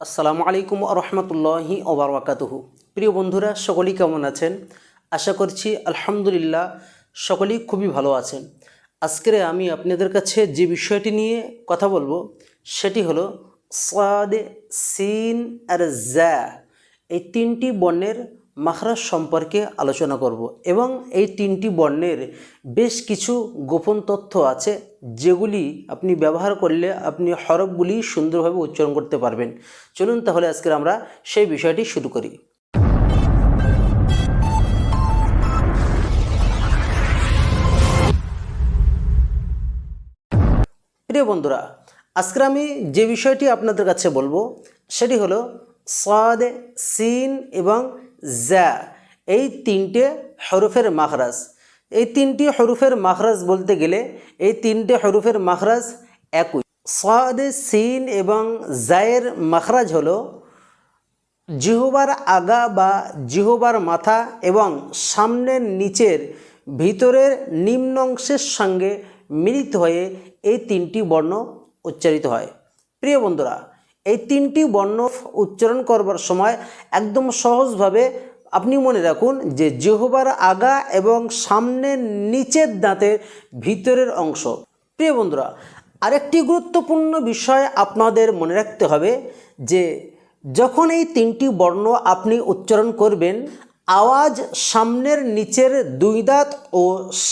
আসসালামু আলাইকুম রহমতুল্লাহি ওবরাকাতুহু। প্রিয় বন্ধুরা, সকলেই কেমন আছেন? আশা করছি আলহামদুলিল্লাহ সকলেই খুবই ভালো আছেন। আজকে আমি আপনাদের কাছে যে বিষয়টি নিয়ে কথা বলবো সেটি হলো সাদ, সিন আর জা এই তিনটি বর্ণের মাখরাজ সম্পর্কে আলোচনা করব এবং এই তিনটি বর্ণের বেশ কিছু গোপন তথ্য আছে যেগুলি আপনি ব্যবহার করলে আপনি হরফগুলি সুন্দরভাবে উচ্চারণ করতে পারবেন। চলুন তাহলে আজকে আমরা সেই বিষয়টি শুরু করি। প্রিয় বন্ধুরা, আজকে আমি যে বিষয়টি আপনাদের কাছে বলবো সেটি হলো সাদ, সিন এবং জা এই তিনটে হরফের মাখরাজ। এই তিনটি হরফের মাখরাজ বলতে গেলে এই তিনটে হরফের মাখরাজ একই। সাদ, সিন এবং জায়ের মাখরাজ হলো জিহ্বার আগা বা জিহ্বার মাথা এবং সামনের নিচের ভিতরের নিম্ন অংশের সঙ্গে মিলিত হয়ে এই তিনটি বর্ণ উচ্চারিত হয়। প্রিয় বন্ধুরা, এই তিনটি বর্ণ উচ্চারণ করবার সময় একদম সহজভাবে আপনি মনে রাখুন যে জিহ্বার আগা এবং সামনের নিচের দাঁতের ভিতরের অংশ। প্রিয় বন্ধুরা, আরেকটি গুরুত্বপূর্ণ বিষয় আপনাদের মনে রাখতে হবে যে যখন এই তিনটি বর্ণ আপনি উচ্চারণ করবেন, আওয়াজ সামনের নিচের দুই দাঁত ও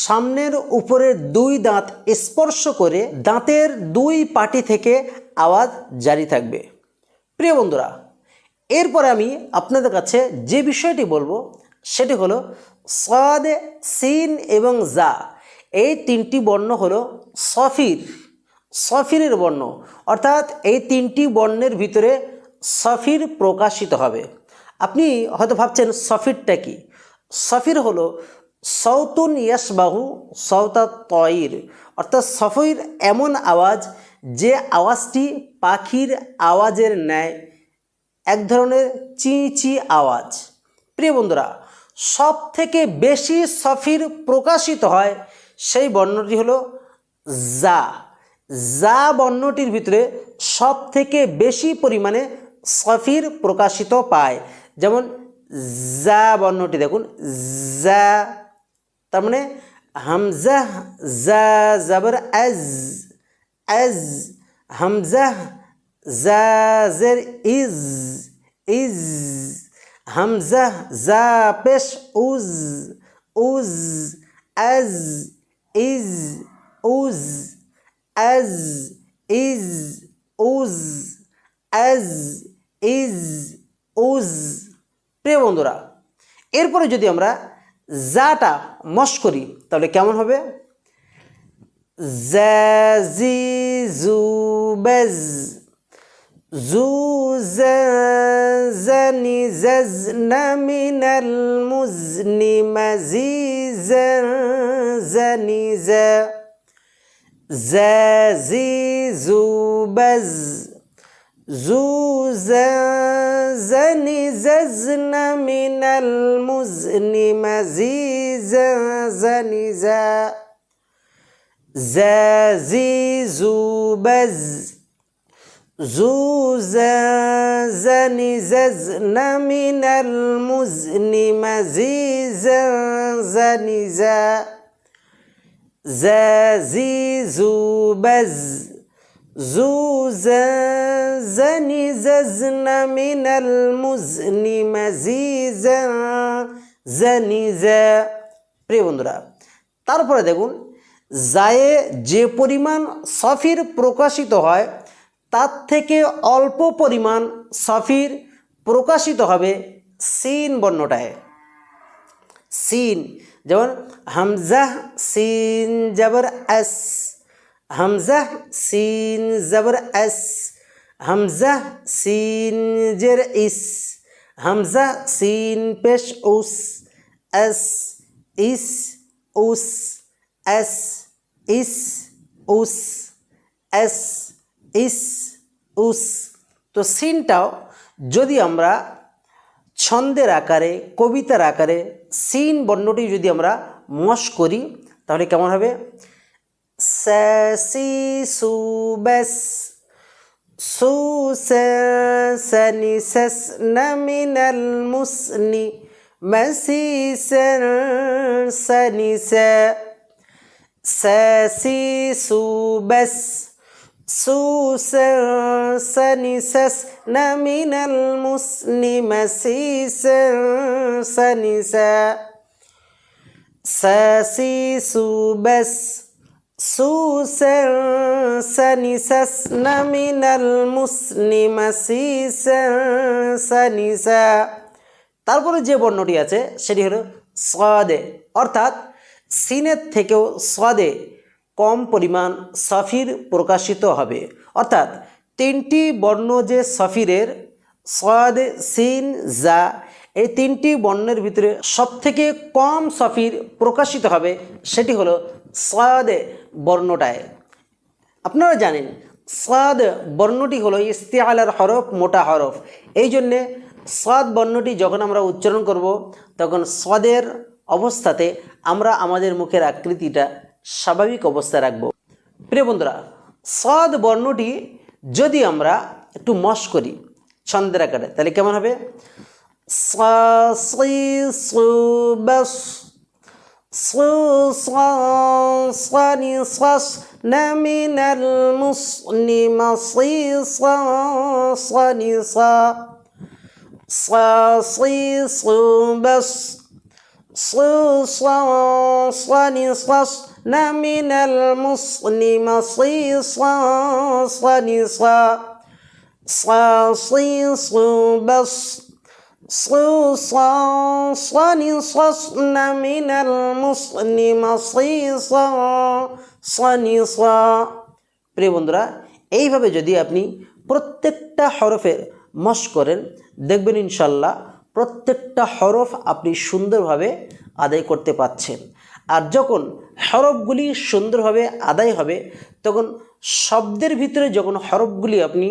সামনের উপরের দুই দাঁত স্পর্শ করে দাঁতের দুই পাটি থেকে আওয়াজ জারি থাকবে। প্রিয় বন্ধুরা, এরপরে আমি আপনাদের কাছে যে বিষয়টি বলবো সেটি হলো সাদ, সিন এবং জা এই তিনটি বর্ণ হলো সফিরের বর্ণ, অর্থাৎ এই তিনটি বর্ণের ভিতরে সফির প্রকাশিত হবে। আপনি হয়তো ভাবছেন সফিরটা কি? সফির হলো সৌতুন ইয়াসবাহু সৌতা তয়ির, অর্থাৎ সফির এমন আওয়াজ যে আওয়াজটি পাখির আওয়াজের ন্যায়, এক ধরনের চি চি আওয়াজ। প্রিয় বন্ধুরা, সব থেকে বেশি সফির প্রকাশিত হয় সেই বর্ণটি হলো জা। জা বর্ণটির ভিতরে সব থেকে বেশি পরিমাণে সফির প্রকাশিত পায়। যেমন জা বর্ণটি দেখুন, জা, তার মানে হামজা জা জবর আজ, আজ, হামজা জা জের ইজ, ইজ, হামজা জা পেশ উজ, উজ, আজ, ইজ, উজ, আজ, ইজ, উজ, আজ, ইজ, উজ। প্রিয় বন্ধুরা, এরপরে যদি আমরা জাটা মশ করি তাহলে কেমন হবে? জা জি জু বেজ, জু জা জানি জাজ না মিনাল মুজনি মাজি জা জানি জা, জা জি জু বেজ, জু জা জানি জাজ না মিনাল মুজনি মাজি জা জানি জা, জা জি জু বেজ, জু জা জানি জাজ না মিনাল মুজনি মাজি জা জানি জা, জা জি জু বেজ, জু জা জানি জাজ না মিনাল মুজনি মাজি জা জানি জা। প্রিয় বন্ধুরা, তারপরে দেখুন জায়ে যে পরিমাণ সফির প্রকাশিত হয় তার থেকে অল্প পরিমাণ সফির প্রকাশিত হবে সিন বর্ণটায়। সিন, যেমন হামজা সিন জবর এস, হামজা সিন জবর এস, হামজা সিন জের ইস, হামজা সিন পেশ উস, এস, ইস, উস, এস, ইস, উস, এস, ইস, উস। তো সিনটাও যদি আমরা ছন্দের আকারে, কবিতার আকারে সিন বর্ণটি যদি আমরা মশ করি তাহলে কেমন হবে? সা সি সু বেস, سوسا سنسسن من المسن مسيسا سنسا ساسيسو بس سوسا سنسسن من المسن مسيسا سنسا ساسيسو بس سوسا سنسسن من المسن مسيسا سنسا তারপরে যে বর্ণটি আছে সেটি হলো সাদে, অর্থাৎ সিনের থেকেও সাদে কম পরিমাণ সাফির প্রকাশিত হবে। অর্থাৎ তিনটি বর্ণ যে সাফিরের সাদ, সিন, জা, এই তিনটি বর্ণের ভিতরে সবথেকে কম সাফির প্রকাশিত হবে সেটি হলো সাদে বর্ণটায়। আপনারা জানেন সাদ বর্ণটি হলো ইস্তিআলার হরফ, মোটা হরফ। এই জন্যে সাদ বর্ণটি যখন আমরা উচ্চারণ করব তখন সাদের অবস্থাতে আমরা আমাদের মুখের আকৃতিটা স্বাভাবিক অবস্থায় রাখব। প্রিয় বন্ধুরা, সাদ বর্ণটি যদি আমরা একটু মশ করি ছন্দের আকারে, তাহলে কেমন হবে? সা সি সু বাস সু সা সানি সাস না মিনাল মুসনি মাসিসা সানি সা সা সি সু বাস সু সা সানি সাস না মিনাল মুসনি মাসিসা সানি সা সা সি সু বাস صوصا صنصصن من المصن مصيصا صنصا। প্রিয় বন্ধুরা, এইভাবে যদি আপনি প্রত্যেকটা হরফের মশ করেন দেখবেন ইনশাল্লাহ প্রত্যেকটা হরফ আপনি সুন্দরভাবে আদায় করতে পারছেন। আর যখন হরফগুলি সুন্দরভাবে আদায় হবে তখন শব্দের ভিতরে যখন হরফগুলি আপনি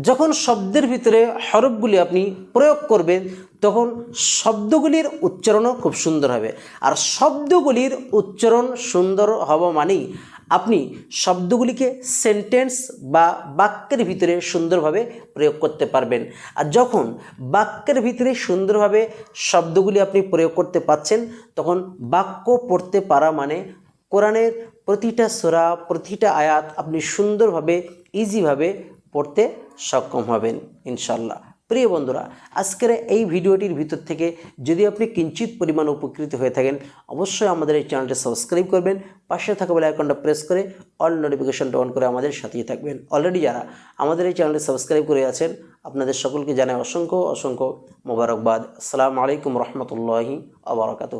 যখন শব্দের ভিতরে হরফগুলি আপনি প্রয়োগ করবেন তখন শব্দগুলির উচ্চারণও খুব সুন্দর হবে। আর শব্দগুলির উচ্চারণ সুন্দর হওয়া মানেই আপনি শব্দগুলিকে সেন্টেন্স বা বাক্যের ভিতরে সুন্দরভাবে প্রয়োগ করতে পারবেন। আর যখন বাক্যের ভিতরে সুন্দরভাবে শব্দগুলি আপনি প্রয়োগ করতে পারছেন তখন বাক্য পড়তে পারা মানে কোরআনের প্রতিটা সূরা, প্রতিটা আয়াত আপনি সুন্দরভাবে ইজিভাবে পড়তে সক্ষম হবেন ইনশাল্লাহ। প্রিয় বন্ধুরা, আজকের এই ভিডিওটির ভিতর থেকে যদি আপনি কিঞ্চিত পরিমাণ উপকৃত হয়ে থাকেন অবশ্যই আমাদের এই চ্যানেলটি সাবস্ক্রাইব করবেন, পাশে থাকা বেল আইকনটা প্রেস করে অল নোটিফিকেশনটা অন করে আমাদের সাথেই থাকবেন। অলরেডি যারা আমাদের এই চ্যানেলটি সাবস্ক্রাইব করে আছেন আপনাদের সকলকে জানাই অসংখ্য অসংখ্য মোবারকবাদ। আসসালামু আলাইকুম রহমতুল্লাহি ওয়া বারাকাতুহু।